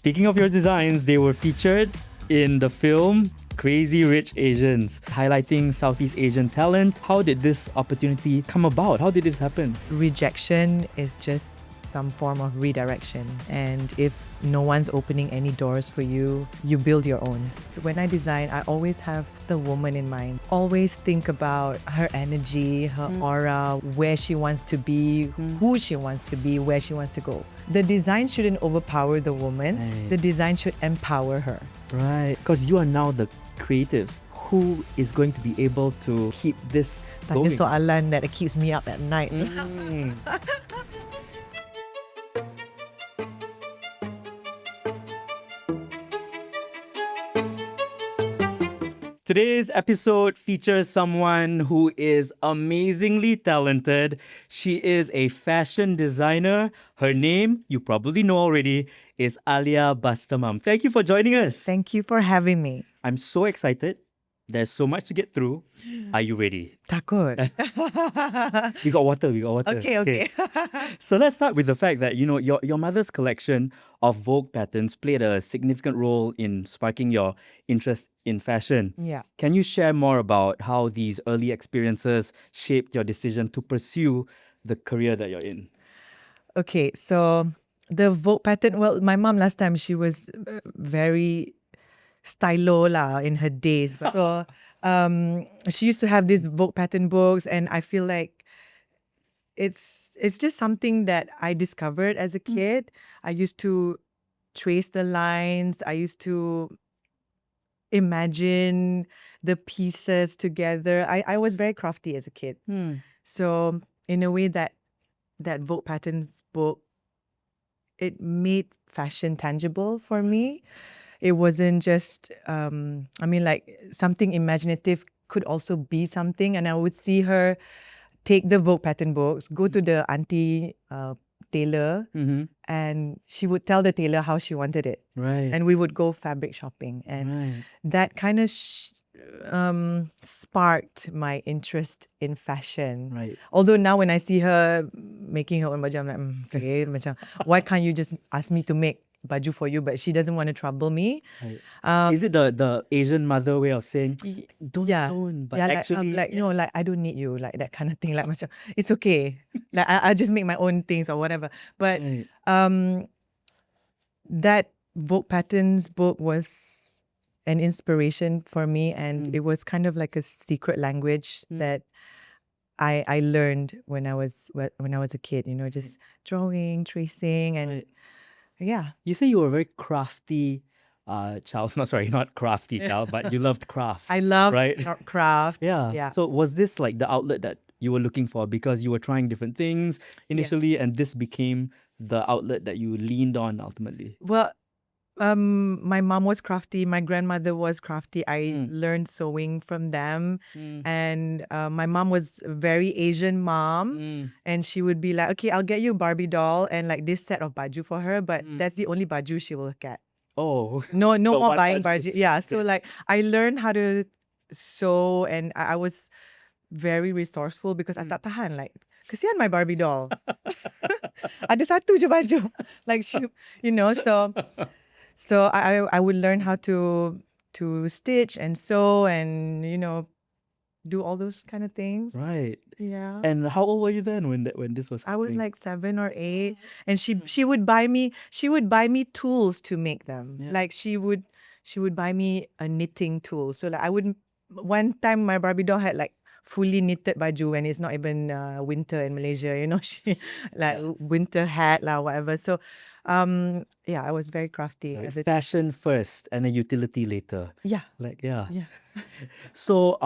Speaking of your designs, they were featured in the film Crazy Rich Asians, highlighting Southeast Asian talent. How did this opportunity come about? How did this happen? Rejection is just some form of redirection. And if no one's opening any doors for you, you build your own. When I design, I always have the woman in mind. Always think about her energy, her aura, where she wants to be, who she wants to be, where she wants to go. The design shouldn't overpower the woman. Right. The design should empower her. Right. Because you are now the creative. Who is going to be able to keep this Tanya going? soalan that keeps me up at night. Today's episode features someone who is amazingly talented. She is a fashion designer. Her name, you probably know already, is Alia Bastamam. Thank you for joining us. Thank you for having me. I'm so excited. There's so much to get through. Are you ready? Takut. We got water. Okay. So let's start with the fact that, your mother's collection of Vogue patterns played a significant role in sparking your interest in fashion. Yeah. Can you share more about how these early experiences shaped your decision to pursue the career that you're in? Okay, so the Vogue pattern, well, my mom last time, she was very stylo lah in her days. So she used to have these Vogue pattern books, and I feel like it's just something that I discovered as a kid. I used to trace the lines. I used to imagine the pieces together. I was very crafty as a kid. So in a way that Vogue Patterns book, it made fashion tangible for me. It wasn't just, something imaginative could also be something. And I would see her take the Vogue pattern books, go to the auntie tailor, and she would tell the tailor how she wanted it. Right. And we would go fabric shopping. And that kind of sparked my interest in fashion. Right. Although now when I see her making her own baju, I'm like, okay, macam, why can't you just ask me to make baju for you? But she doesn't want to trouble me. Right. Is it the Asian mother way of saying, don't, but actually... I don't need you, like that kind of thing. Like, macam, it's okay. Like, I just make my own things or whatever. But Right. that Vogue Patterns book was an inspiration for me, and it was kind of like a secret language that I learned when I was a kid. Just drawing, tracing, and yeah. You say you were a very crafty child. Not crafty child, but you loved craft. I love right? craft. Yeah. So was this like the outlet that you were looking for because you were trying different things initially, and this became the outlet that you leaned on ultimately? Well, my mom was crafty. My grandmother was crafty. I learned sewing from them. And my mom was a very Asian mom. And she would be like, okay, I'll get you a Barbie doll and like this set of baju for her. But that's the only baju she will get. Oh. No So more one buying baju. baju. Yeah. So like I learned how to sew, and I was very resourceful because I tak tahan. Like, kesian my Barbie doll. Ada satu je baju. Like she, So I would learn how to stitch and sew and do all those kind of things. Right. Yeah. And how old were you then when this was I was happening? like 7 or 8, and she would buy me tools to make them. Yeah. Like she would buy me a knitting tool. So like one time my Barbie doll had like fully knitted baju, and it's not even winter in Malaysia, she like winter hat lah, whatever. So I was very crafty. Right. Fashion first and a utility later. Yeah. Yeah. Yeah. So,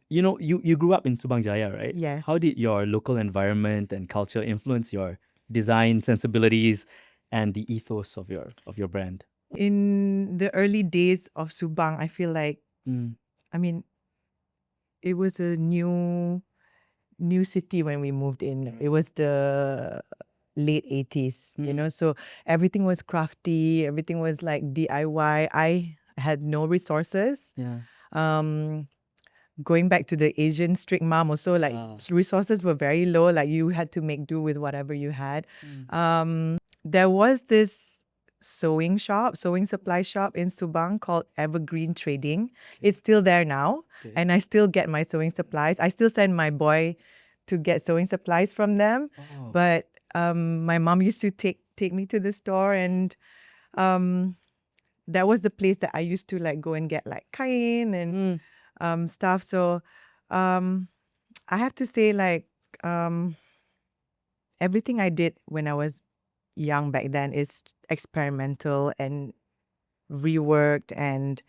you grew up in Subang Jaya, right? Yes. How did your local environment and culture influence your design sensibilities and the ethos of your brand? In the early days of Subang, I feel like, it was a new city when we moved in. It was the late 80s, so everything was crafty, everything was like DIY. I had no resources. Yeah. Going back to the Asian strict mom also, like resources were very low. Like you had to make do with whatever you had. There was this sewing supply shop in Subang called Evergreen Trading. It's still there now, Okay. and I still get my sewing supplies. I still send my boy to get sewing supplies from them. Oh. But my mom used to take me to the store, and that was the place that I used to like go and get like kain and stuff. So I have to say, like, everything I did when I was young back then is experimental and reworked, and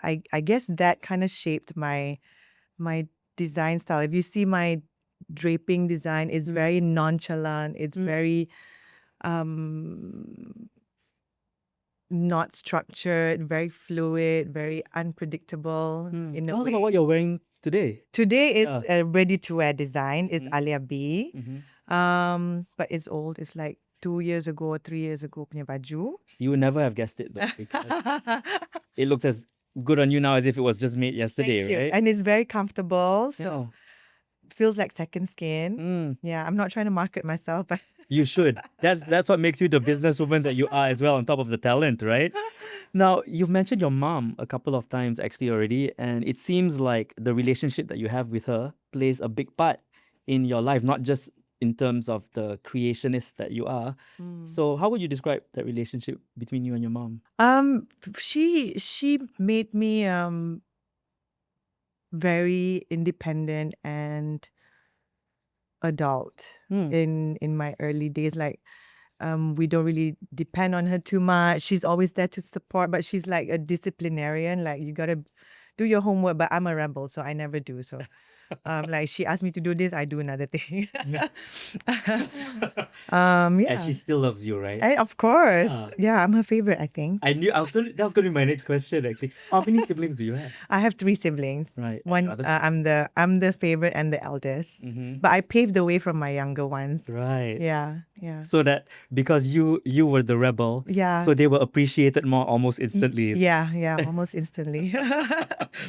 I guess that kind of shaped my design style. If you see my draping design, it's very nonchalant. It's very not structured, very fluid, very unpredictable in a Tell us way. about what you're wearing today. Today is Yeah. a ready-to-wear design. It's Alia B. But it's old. It's like 2 years ago, 3 years ago punya baju. You would never have guessed it though, because it looks as good on you now as if it was just made yesterday, Thank you. right? And it's very comfortable. So Yeah. feels like second skin. Yeah, I'm not trying to market myself, but You should. That's what makes you the businesswoman that you are as well, on top of the talent, right? Now, you've mentioned your mom a couple of times actually already, and it seems like the relationship that you have with her plays a big part in your life, not just in terms of the creationist that you are. So, how would you describe that relationship between you and your mom? she made me very independent and adult in my early days. Like, we don't really depend on her too much. She's always there to support, but she's like a disciplinarian. Like, you gotta do your homework, but I'm a rebel, so I never do. So like, she asked me to do this, I do another thing. And Yeah. she still loves you, right? Of course. Yeah. Yeah, I'm her favorite, I think. I knew that was going to be my next question. Actually, how many siblings do you have? I have 3 siblings. Right. One, Other- I'm the favorite and the eldest. But I paved the way from my younger ones. Right. Yeah, yeah. So that because you were the rebel, Yeah. so they were appreciated more almost instantly. Yeah, almost instantly.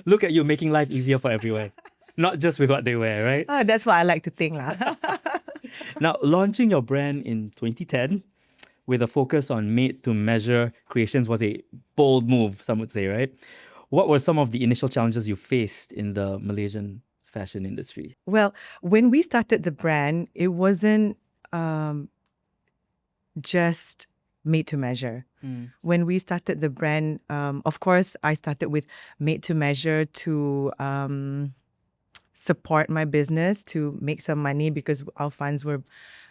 Look at you making life easier for everyone, not just with what they wear, right? That's what I like to think, lah. Now, launching your brand in 2010 with a focus on made-to-measure creations was a bold move, some would say, right? What were some of the initial challenges you faced in the Malaysian fashion industry? Well, when we started the brand, it wasn't just made to measure. When we started the brand, of course, I started with made to measure to support my business, to make some money because our funds were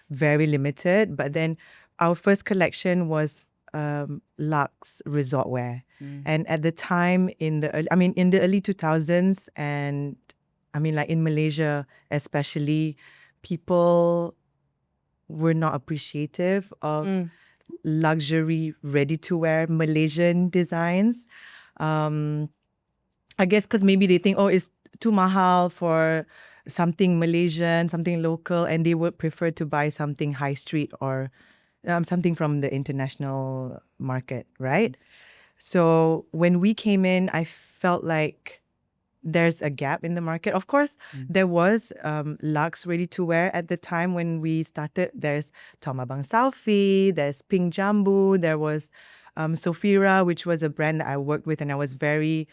very limited. But then our first collection was luxe resort wear. And at the time in the early 2000s, and I mean, like in Malaysia especially, people were not appreciative of luxury ready-to-wear Malaysian designs. I guess because maybe they think, oh, it's too mahal for something Malaysian, something local, and they would prefer to buy something high street or something from the international market, right? So when we came in, I felt like there's a gap in the market. Of course, there was luxe ready-to-wear at the time when we started. There's Tom Abang Saufi, there's Pink Jambu, there was Sofira, which was a brand that I worked with, and I was very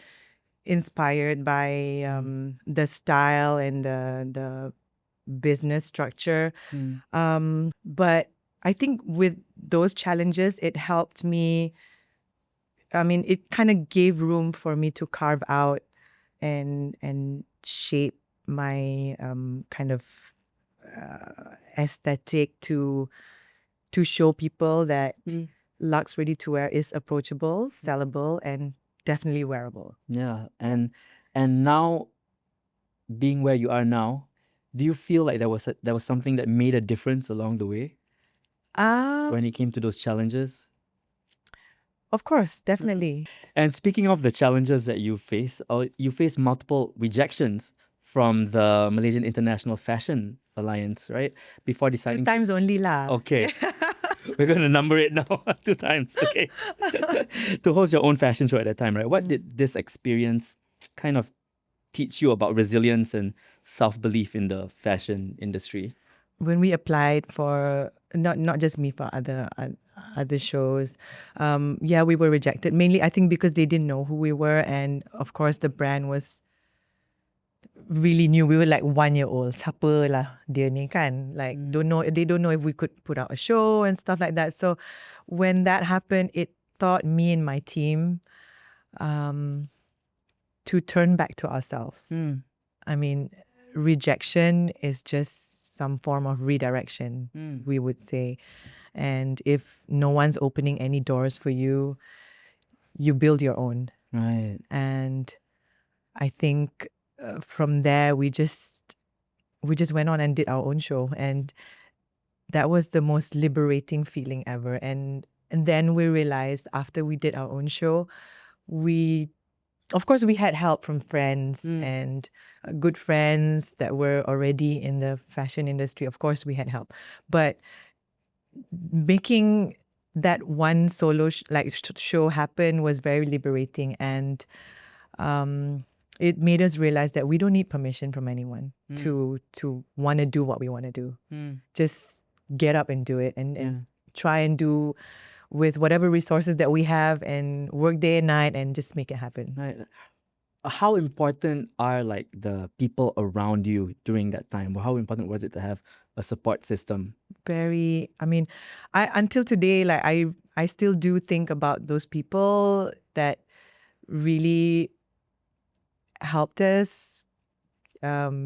inspired by the style and the business structure. But I think with those challenges, it helped me. I mean, it kind of gave room for me to carve out and shape my kind of aesthetic to show people that luxe ready to wear is approachable, sellable, and definitely wearable. Yeah, and now being where you are now, do you feel like there was something that made a difference along the way when it came to those challenges? Of course, definitely. And speaking of the challenges that you face multiple rejections from the Malaysian International Fashion Alliance, right? Before 2 deciding. times only lah. Okay. We're going to number it now 2 times. Okay. To host your own fashion show at that time, right? What did this experience kind of teach you about resilience and self-belief in the fashion industry? When we applied for not just me, for other shows. Yeah, we were rejected mainly, I think, because they didn't know who we were, and of course the brand was really new. We were like 1 year old. Siapa lah dia ni kan? Like don't know. They don't know if we could put out a show and stuff like that. So when that happened, it taught me and my team to turn back to ourselves. I mean, rejection is just some form of redirection, we would say. And if no one's opening any doors for you, you build your own. Right. And I think from there we just went on and did our own show, and that was the most liberating feeling ever. And then we realized after we did our own show, of course we had help from friends and good friends that were already in the fashion industry. Of course we had help, but making that one solo show happen was very liberating, and it made us realize that we don't need permission from anyone to want to do what we want to do. Just get up and do it, and try and do with whatever resources that we have, and work day and night and just make it happen. Right. How important are like the people around you during that time? How important was it to have a support system? Very, I mean, until today, like I still do think about those people that really helped us get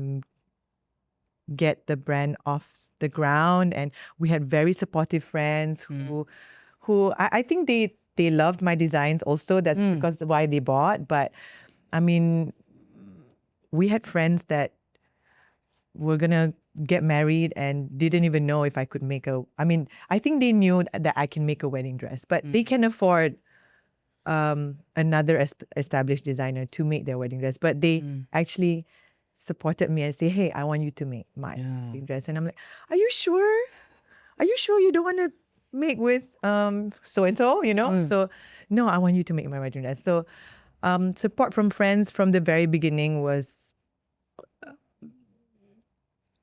the brand off the ground. And we had very supportive friends who I think they loved my designs also. That's because why they bought. But I mean, we had friends that were gonna get married and didn't even know if I could make I think they knew that I can make a wedding dress, but they can afford another established designer to make their wedding dress. But they actually supported me and say, hey, I want you to make my wedding dress. And I'm like, are you sure? Are you sure you don't want to make with so-and-so, So, no, I want you to make my wedding dress. So support from friends from the very beginning was,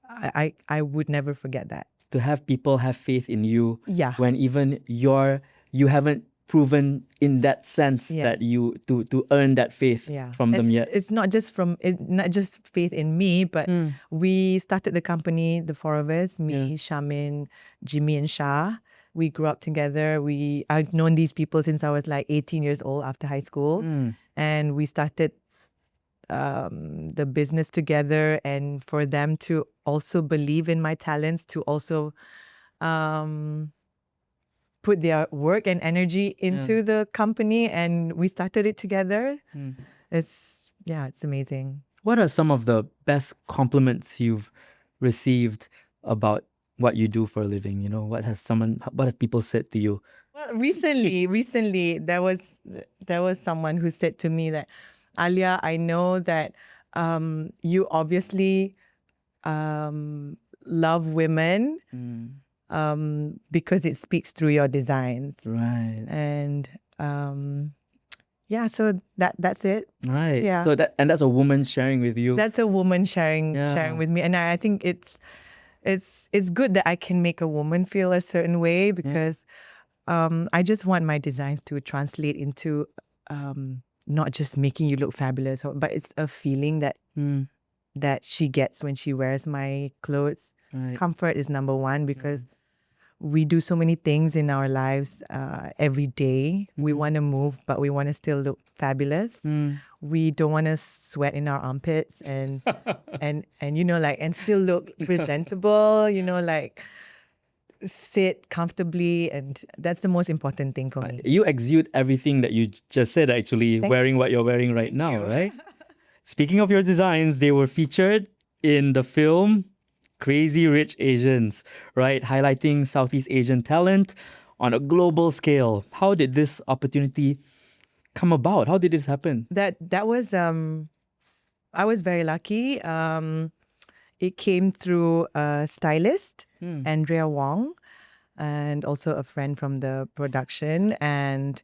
I would never forget that. To have people have faith in you Yeah. when even you haven't proven in that sense that you to earn that faith from them yet. It's not just faith in me, but we started the company, the four of us, me, Shamin, Jimmy, and Shah. We grew up together. I've known these people since I was like 18 years old after high school. And we started the business together, and for them to also believe in my talents, to also put their work and energy into the company, and we started it together. It's amazing. What are some of the best compliments you've received about what you do for a living? What have people said to you? Well, recently there was someone who said to me that, Alia, I know that you obviously love women because it speaks through your designs. Right. And so that's it. Right. Yeah. So that's a woman sharing with you. That's a woman sharing with me, and I think it's good that I can make a woman feel a certain way, because I just want my designs to translate into not just making you look fabulous, but it's a feeling that she gets when she wears my clothes. Right. Comfort is number one, because we do so many things in our lives every day. We want to move, but we want to still look fabulous. We don't want to sweat in our armpits and and still look presentable, sit comfortably, and that's the most important thing for me. You exude everything that you just said, actually, wearing what you're wearing right now, right? Speaking of your designs, they were featured in the film Crazy Rich Asians, right? Highlighting Southeast Asian talent on a global scale. How did this opportunity come about? How did this happen? That was I was very lucky. It came through a stylist, Andrea Wong, and also a friend from the production. And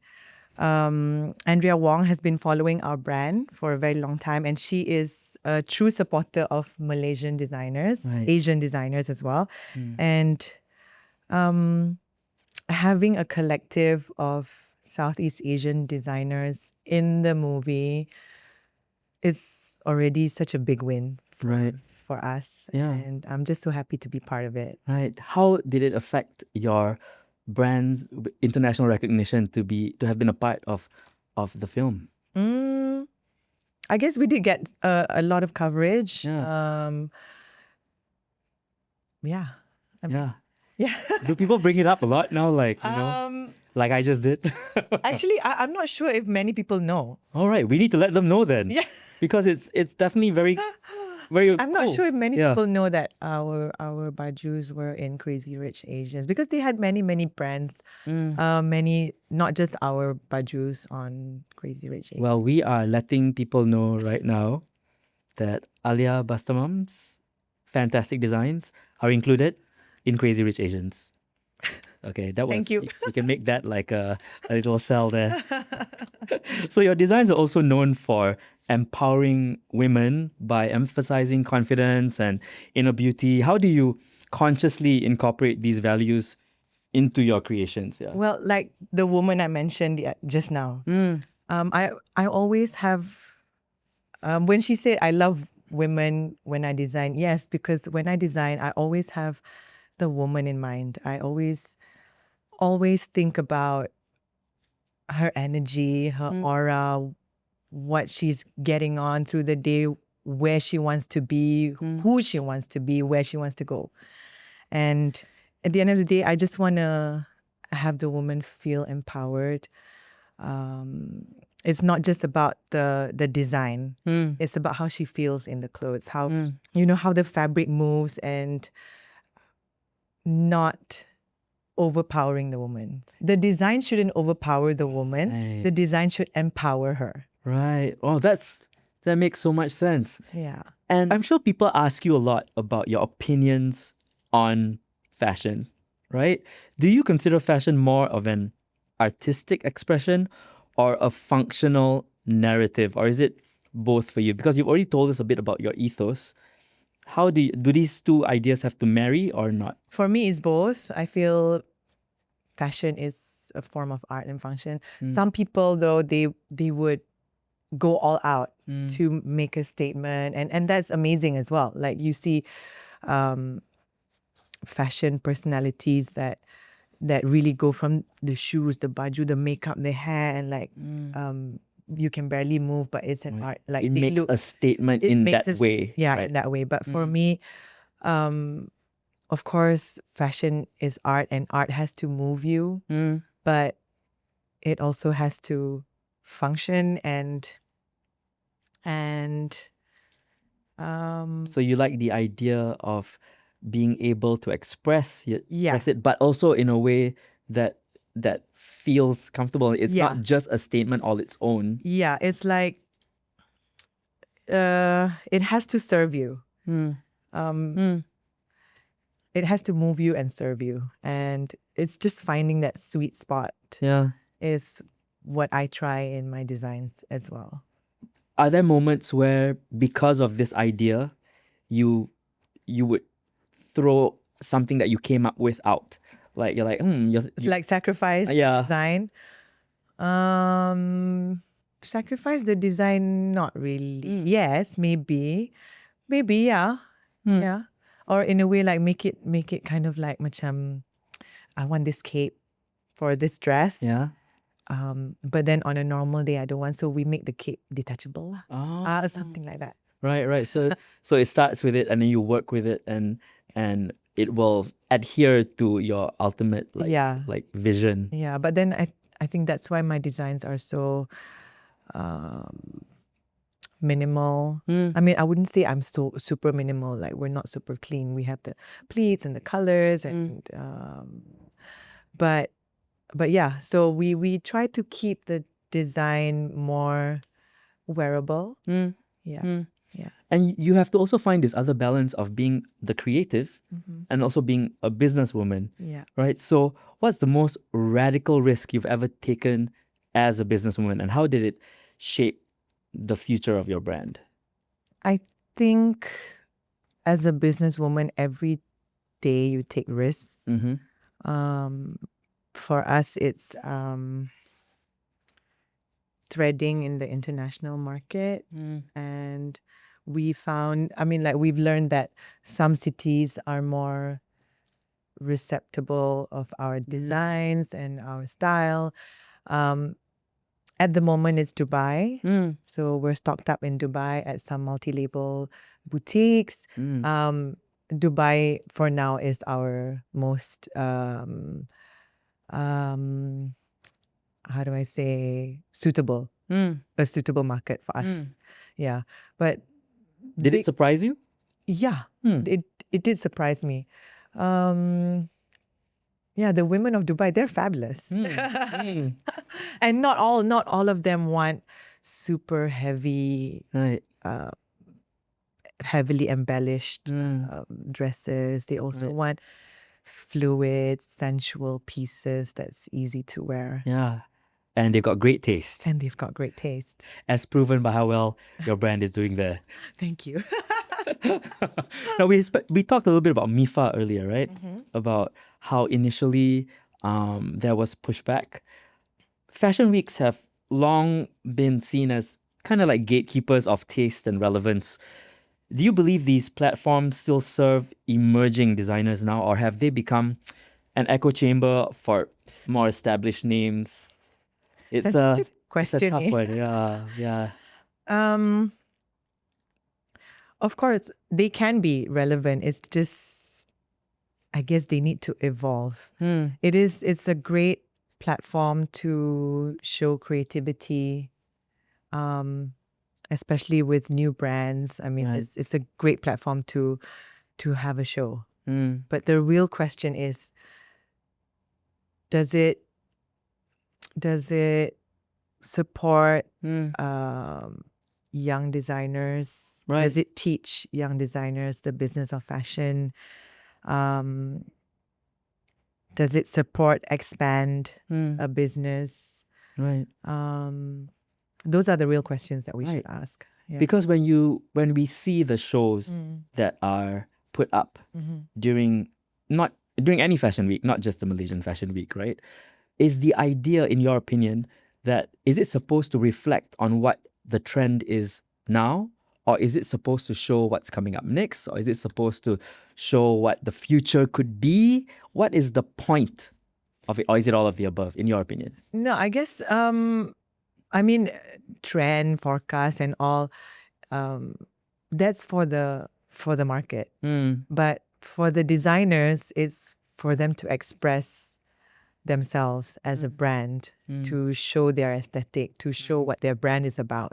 Andrea Wong has been following our brand for a very long time, and she is a true supporter of Malaysian designers, Asian designers as well. And having a collective of Southeast Asian designers in the movie is already such a big win Right. for us. Yeah. And I'm just so happy to be part of it. Right. How did it affect your brand's international recognition to have been a part of the film? I guess we did get a lot of coverage. Yeah. Yeah. Yeah. Yeah. Do people bring it up a lot now? Like, like I just did? Actually, I'm not sure if many people know. All right. We need to let them know then. Yeah. Because it's definitely very, very I'm not cool. sure if many Yeah. people know that our bajus were in Crazy Rich Asians because they had many brands, many not just our bajus on Crazy Rich Asians. Well, we are letting people know right now that Alia Bastamam's fantastic designs are included in Crazy Rich Asians. Okay, that was. Thank you. You can make that like a little cell there. So your designs are also known for empowering women by emphasizing confidence and inner beauty. How do you consciously incorporate these values into your creations? Yeah. Well, like the woman I mentioned just now, I always have when she said I love women when I design. Yes, because when I design, I always have the woman in mind. I always think about her energy, her aura, what she's getting on through the day, where she wants to be, who she wants to be, where she wants to go. And at the end of the day, I just want to have the woman feel empowered. It's not just about the design. It's about how she feels in the clothes, how how the fabric moves and not overpowering the woman. The design shouldn't overpower the woman. Right. The design should empower her. Right. Oh, that makes so much sense. Yeah. And I'm sure people ask you a lot about your opinions on fashion, right? Do you consider fashion more of an artistic expression or a functional narrative, or is it both for you? Because you've already told us a bit about your ethos. How do these two ideas have to marry or not? For me, it's both. I feel fashion is a form of art and function. Some people, though, they would go all out to make a statement, and that's amazing as well. Like you see fashion personalities that really go from the shoes, the baju, the makeup, the hair, and like you can barely move, but it's an art. Like It they makes look, a statement it in makes that us- way. Yeah, right? in that way. But for me, of course, fashion is art, and art has to move you, but it also has to function and So you like the idea of being able to express Yeah. it, but also in a way that feels comfortable. It's Yeah. not just a statement all its own. yeah, it's like it has to serve you. It has to move you and serve you, and it's just finding that sweet spot. Yeah. Is what I try in my designs as well. Are there moments where, because of this idea, you would throw something that you came up with out? Like you're like, It's like sacrifice the Yeah. design. Sacrifice the design, not really. Yes, maybe, yeah, yeah. Or in a way, like make it kind of like macam, I want this cape for this dress. Yeah. But then on a normal day, I don't want. So we make the cape detachable, Oh. something like that. Right. So it starts with it, and then you work with it, and it will adhere to your ultimate like vision. Yeah, but then I think that's why my designs are so minimal. I mean, I wouldn't say I'm so super minimal. Like we're not super clean. We have the pleats and the colors, and but yeah. So we try to keep the design more wearable. Yeah. Yeah. And you have to also find this other balance of being the creative and also being a businesswoman. Yeah. Right? So what's the most radical risk you've ever taken as a businesswoman, and how did it shape the future of your brand? I think as a businesswoman, every day you take risks. For us, it's threading in the international market. And we found, we've learned that some cities are more receptible of our designs and our style. At the moment, it's Dubai. So we're stocked up in Dubai at some multi-label boutiques. Dubai, for now, is our most, how do I say, suitable, a suitable market for us. Yeah. But Did it surprise you? yeah, it did surprise me. Yeah, the women of Dubai, they're fabulous. And not all of them want super heavy, Right. heavily embellished dresses. They also want fluid, sensual pieces that's easy to wear. Yeah. And they've got great taste, And they've got great taste. as proven by how well your brand is doing there. Thank you. Now, we talked a little bit about MIFA earlier, right? About how initially there was pushback. Fashion weeks have long been seen as kind of like gatekeepers of taste and relevance. Do you believe these platforms still serve emerging designers now, or have they become an echo chamber for more established names? It's That's a a good it's a question. tough one. Yeah, yeah. Of course, they can be relevant. It's just, I guess they need to evolve. It's a great platform to show creativity, especially with new brands. It's a great platform to have a show. But the real question is, does it support young designers? Right. Does it teach young designers the business of fashion? Does it support, expand a business? Right. Those are the real questions that we should ask. Yeah. Because when we see the shows that are put up during any fashion week, not just the Malaysian Fashion Week, right? Is the idea, in your opinion, that is it supposed to reflect on what the trend is now? Or is it supposed to show what's coming up next? Or is it supposed to show what the future could be? What is the point of it? Or is it all of the above, in your opinion? No, I guess, trend forecast and all, that's for the market. But for the designers, it's for them to express themselves as a brand, to show their aesthetic, to show what their brand is about.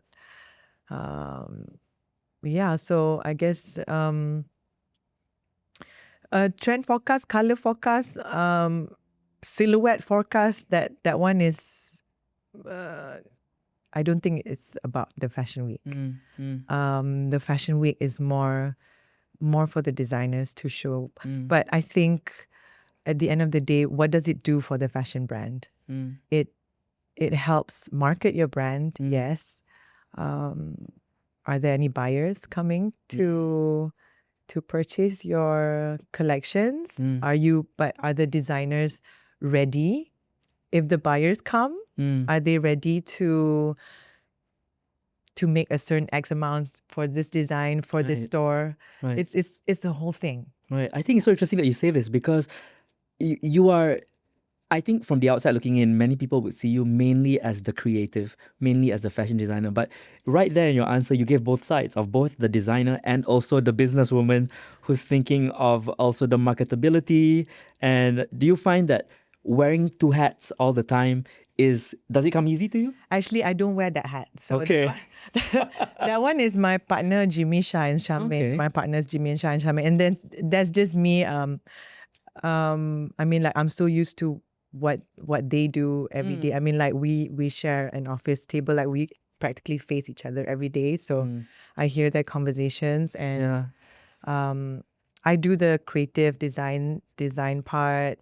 Yeah, so I guess trend forecast, color forecast, silhouette forecast, that one is, I don't think it's about the fashion week. The fashion week is more for the designers to show. But I think at the end of the day, what does it do for the fashion brand? It helps market your brand, yes. Are there any buyers coming to purchase your collections? But are the designers ready? If the buyers come, are they ready to make a certain X amount for this design, for this store? Right. It's the whole thing. Right. I think it's so interesting that you say this because you are, I think from the outside looking in, many people would see you mainly as the creative, mainly as the fashion designer. But right there in your answer, you gave both sides of both the designer and also the businesswoman who's thinking of also the marketability. And do you find that wearing two hats all the time does it come easy to you? Actually, I don't wear that hat. So Okay. that one is my partner, Jimmy Shah and Charmaine. Okay. My partners, Jimmy and Shah and Charmaine. And then that's just me. I'm so used to what they do every day. We share an office table. Like, we practically face each other every day. So I hear their conversations, and I do the creative design part,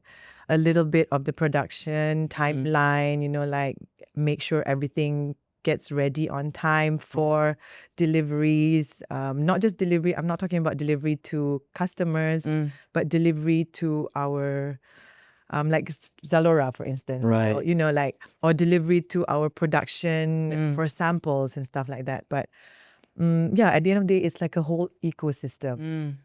a little bit of the production timeline, like make sure everything gets ready on time for deliveries. Not just delivery, I'm not talking about delivery to customers, but delivery to our like Zalora, for instance, Right. or, or delivery to our production for samples and stuff like that. But yeah, at the end of the day, it's like a whole ecosystem.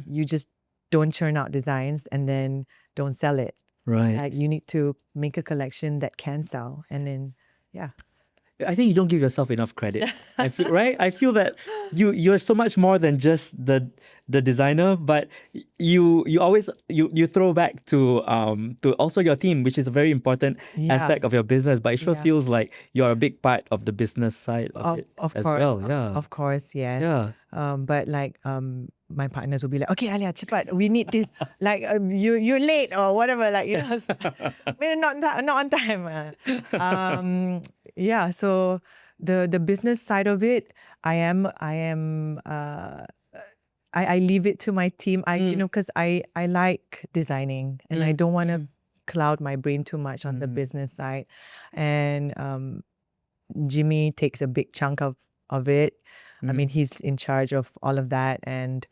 You just don't churn out designs and then don't sell it. Right. You need to make a collection that can sell, and then yeah. I think you don't give yourself enough credit. I feel right. I feel that you're so much more than just the designer, but you always you throw back to also your team, which is a very important Yeah. aspect of your business. But it sure Yeah. feels like you're a big part of the business side of it Of as course, well. Yeah. of course, yes. Yeah. But like my partners will be like, okay, Alia, cepat, we need this. Like you're late or whatever. Like not on time. Yeah. So the business side of it, I leave it to my team. Because I like designing and I don't want to cloud my brain too much on the business side. And Jimmy takes a big chunk of it. I mean, he's in charge of all of that, and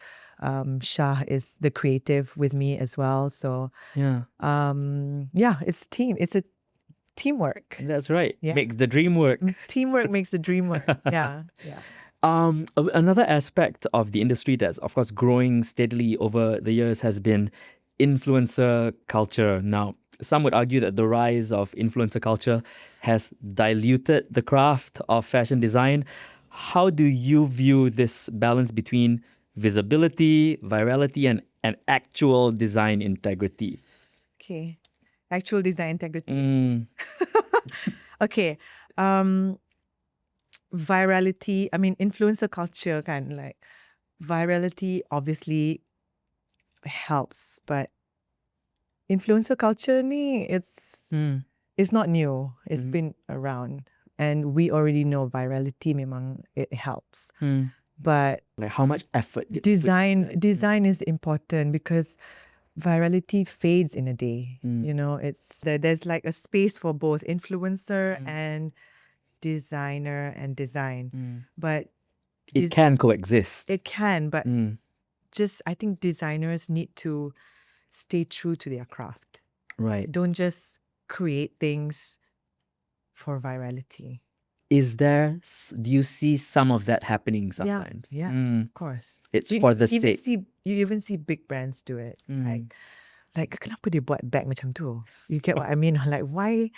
Shah is the creative with me as well. So Yeah. it's team. It's a teamwork. That's right. Yeah. Makes the dream work. Teamwork makes the dream work. Yeah. Another aspect of the industry that's, of course, growing steadily over the years has been influencer culture. Now, some would argue that the rise of influencer culture has diluted the craft of fashion design. How do you view this balance between visibility, virality, and actual design integrity? Okay. Actual design integrity. Mm, Okay. Virality, I mean, influencer culture kind of like virality obviously helps, but influencer culture ni it's not new. It's been around, and we already know virality memang it helps. But like how much effort gets put into that? design is important because virality fades in a day. It's there's like a space for both influencer and designer and design. But It can coexist. it can, but just I think designers need to stay true to their craft. Right. Don't just create things for virality. Do you see some of that happening sometimes? Yeah, of course. It's for the even sake. you even see big brands do it. Like kenapa dia buat bag macam tu? You get what I mean? Like why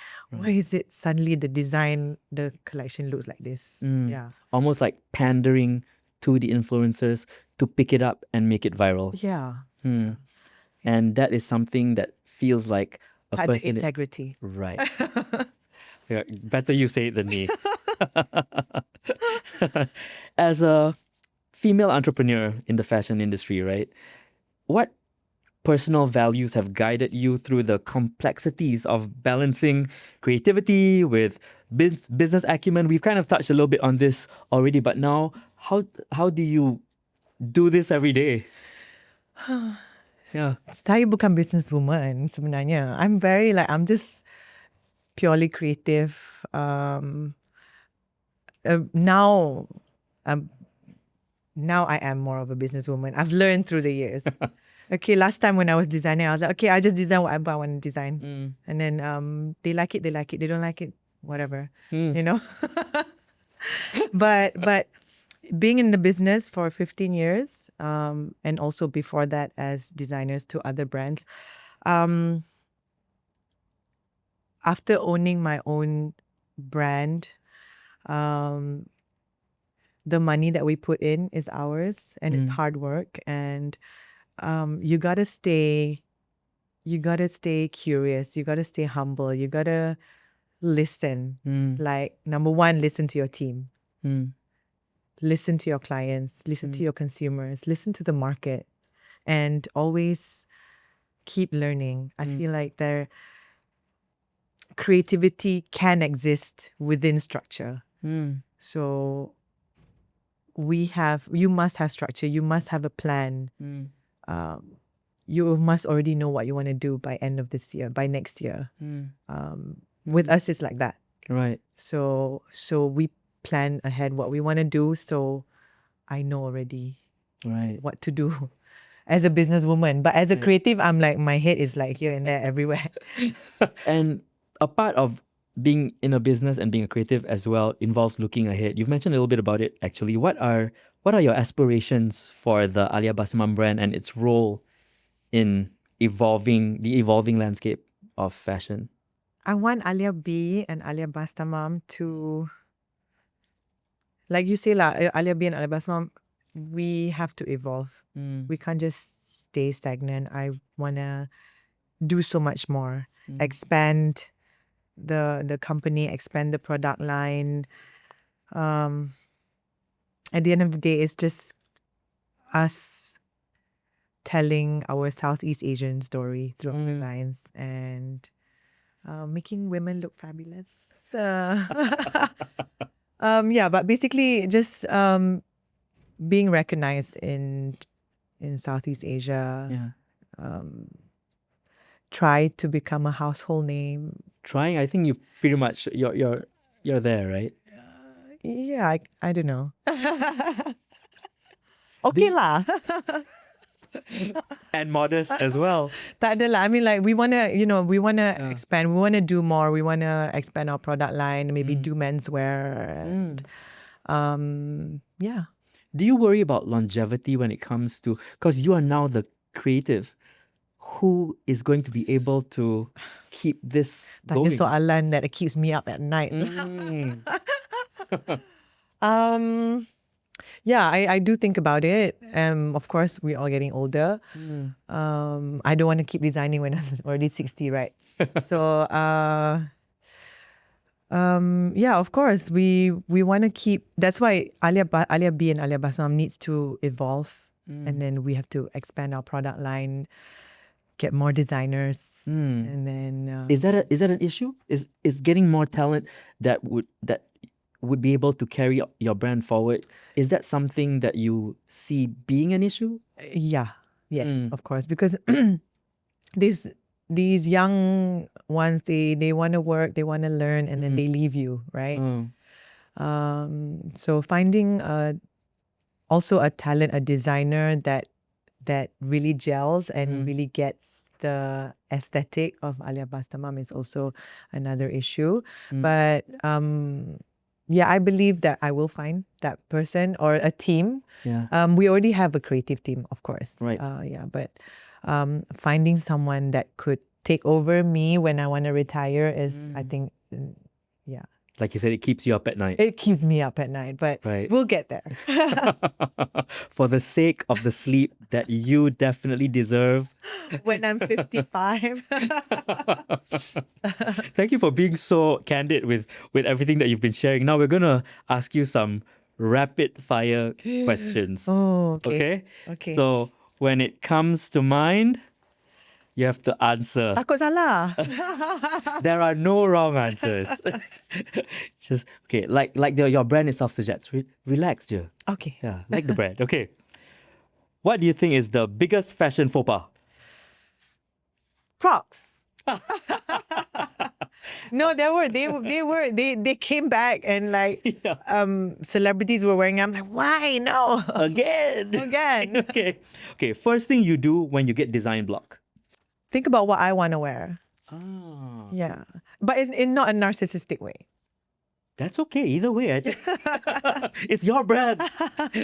is it suddenly the collection looks like this? Yeah. Almost like pandering to the influencers to pick it up and make it viral. Yeah. And that is something that feels like a Had the person. integrity. Right. Yeah, better you say it than me. As a female entrepreneur in the fashion industry, right? What personal values have guided you through the complexities of balancing creativity with business acumen? We've kind of touched a little bit on this already, but now how do you do this every day? Yeah. Saya bukan businesswoman sebenarnya. I'm just purely creative. Now I am more of a businesswoman. I've learned through the years. Okay, last time when I was designing, I was like, okay, I just design whatever I want to design. And then they like it. They don't like it, whatever. But being in the business for 15 years, and also before that as designers to other brands, after owning my own brand, the money that we put in is ours, and it's hard work, and you gotta stay curious, you gotta stay humble, you gotta listen. Like, number one, listen to your team, listen to your clients, listen to your consumers, listen to the market, and always keep learning. I feel like creativity can exist within structure. So you must have structure, you must have a plan. You must already know what you want to do by end of this year, by next year. With us, it's like that. Right. So we plan ahead what we want to do. So I know already Right. what to do. as a businesswoman. But as a creative, I'm like, my head is like here and there everywhere. And a part of being in a business and being a creative as well involves looking ahead. You've mentioned a little bit about it actually. What are your aspirations for the Alia Bastamam brand and its role in evolving landscape of fashion? I want Alia B and Alia Bastamam to, like you say, Alia B and Alia Bastamam, we have to evolve. We can't just stay stagnant. I want to do so much more, expand the company, expand the product line. At the end of the day, it's just us telling our Southeast Asian story through our designs and making women look fabulous. Yeah, but basically just being recognized in Southeast Asia. Yeah. Try to become a household name. Trying, I think you pretty much you're there, right? Yeah, I don't know. Okay lah. And modest as well. Tak ada lah. I mean, like, we want to expand. We want to do more. We want to expand our product line, maybe do menswear. And, yeah. Do you worry about longevity when it comes to, because you are now the creative, who is going to be able to keep this Tak ada going? soalan that keeps me up at night. Yeah, I do think about it. Of course, we're all getting older. I don't want to keep designing when I'm already 60, right? So, yeah, of course, we want to keep. That's why Alia B and Alia Bastamam needs to evolve, and then we have to expand our product line, get more designers, and then. Is that an issue? Is getting more talent that would be able to carry your brand forward? Is that something that you see being an issue? Yeah, yes, of course, because these young ones, they want to work, they want to learn, and then they leave you, right? So finding also a talent, a designer that really gels and really gets the aesthetic of Alia Bastamam is also another issue. But yeah, I believe that I will find that person or a team. Yeah. We already have a creative team, of course. Right. Yeah, but finding someone that could take over me when I want to retire is, I think, yeah. Like you said, it keeps you up at night. It keeps me up at night, but we'll get there. For the sake of the sleep that you definitely deserve. When I'm 55. Thank you for being so candid with everything that you've been sharing. Now we're going to ask you some rapid fire questions. Oh, okay. Okay. So when it comes to mind, you have to answer. Takut salah. There are no wrong answers. Just, okay, like your brand itself suggests. Relax, je. Okay. Yeah, like the brand. Okay. What do you think is the biggest fashion faux pas? Crocs. No, they came back and like celebrities were wearing them. I'm like, why? No. Again. Okay. First thing you do when you get design block. Think about what I want to wear. Ah. Yeah. But in not a narcissistic way. That's okay. Either way, I think. It's your brand.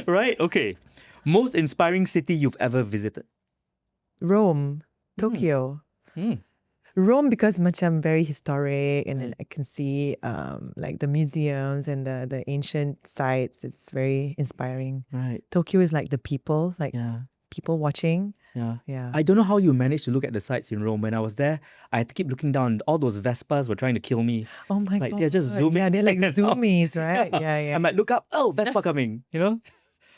Right? Okay. Most inspiring city you've ever visited? Rome. Tokyo. Rome because macam very historic, and then I can see like the museums and the ancient sites. It's very inspiring. Right. Tokyo is like the people, like people watching. Yeah. I don't know how you managed to look at the sites in Rome. When I was there, I had to keep looking down. All those Vespas were trying to kill me. Oh my God. God. They're just zooming. Yeah, they're like in and out. zoomies, right? Yeah. I might look up, oh, Vespa coming, you know?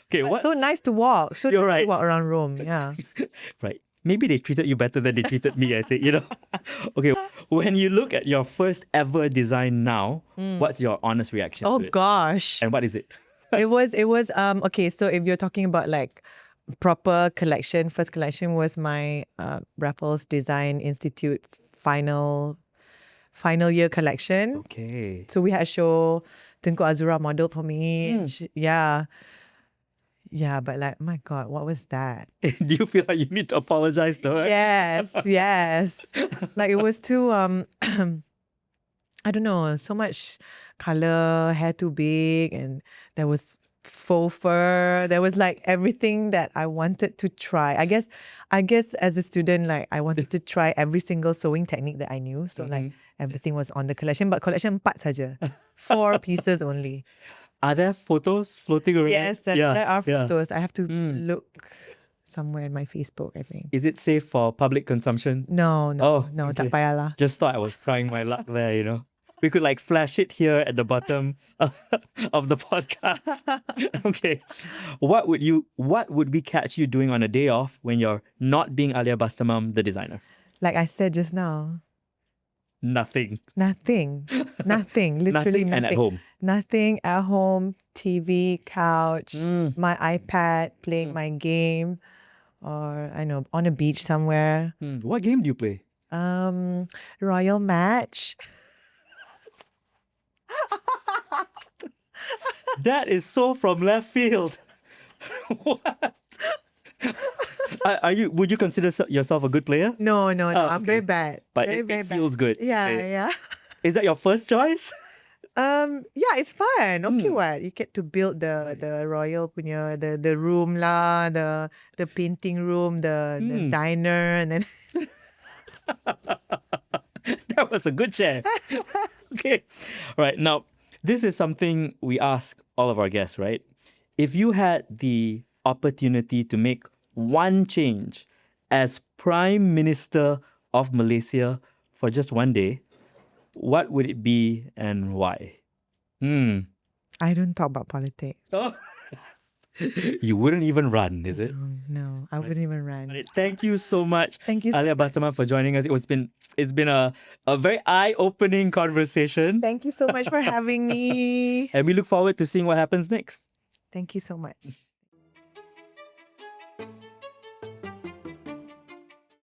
Okay, what? So nice to walk. So You're nice right. to walk around Rome, yeah. Right. Maybe they treated you better than they treated me, I say, you know? Okay, when you look at your first ever design now, what's your honest reaction Oh to it? gosh. And what is it? It was okay, so if you're talking about like proper collection, first collection was my Raffles Design Institute final year collection. Okay. So we had a show, Tengku Azura modeled for me. Yeah. Yeah, but like, my God, what was that? Do you feel like you need to apologize to her? Yes, yes. Like it was too I don't know, so much color, hair too big, and there was faux fur. There was like everything that I wanted to try. I guess as a student, like I wanted to try every single sewing technique that I knew. So like everything was on the collection, but collection 4 saja. 4 pieces only. Are there photos floating around? Yes, Yeah, there are yeah. photos. I have to look somewhere in my Facebook, I think. Is it safe for public consumption? No, Oh, no, okay. tak payahlah. Just thought I was trying my luck there, you know. We could like flash it here at the bottom of the podcast. Okay. What would we catch you doing on a day off when you're not being Alia Bastamam, the designer? Like I said just now, Nothing. nothing, literally Nothing and at home. Nothing at home, TV, couch, Mm. my iPad, playing my game, or I know, on a beach somewhere. What game do you play? Royal Match. That is so from left field. What? Would you consider yourself a good player? No, I'm very okay. bad. But very, it very feels good. Yeah, Eh, yeah. Is that your first choice? Yeah, it's fun. Okay, what? You get to build the royal punya the room lah, the painting room, the diner, and then That was a good share. Okay. All right. Now, this is something we ask all of our guests, right? If you had the opportunity to make one change as Prime Minister of Malaysia for just one day, what would it be and why? I don't talk about politics. Oh. You wouldn't even run, is it? No, I wouldn't even run. Right. Thank you so much, Thank you so Alia Bastamam, for joining us. It's been a very eye-opening conversation. Thank you so much for having me. And we look forward to seeing what happens next. Thank you so much.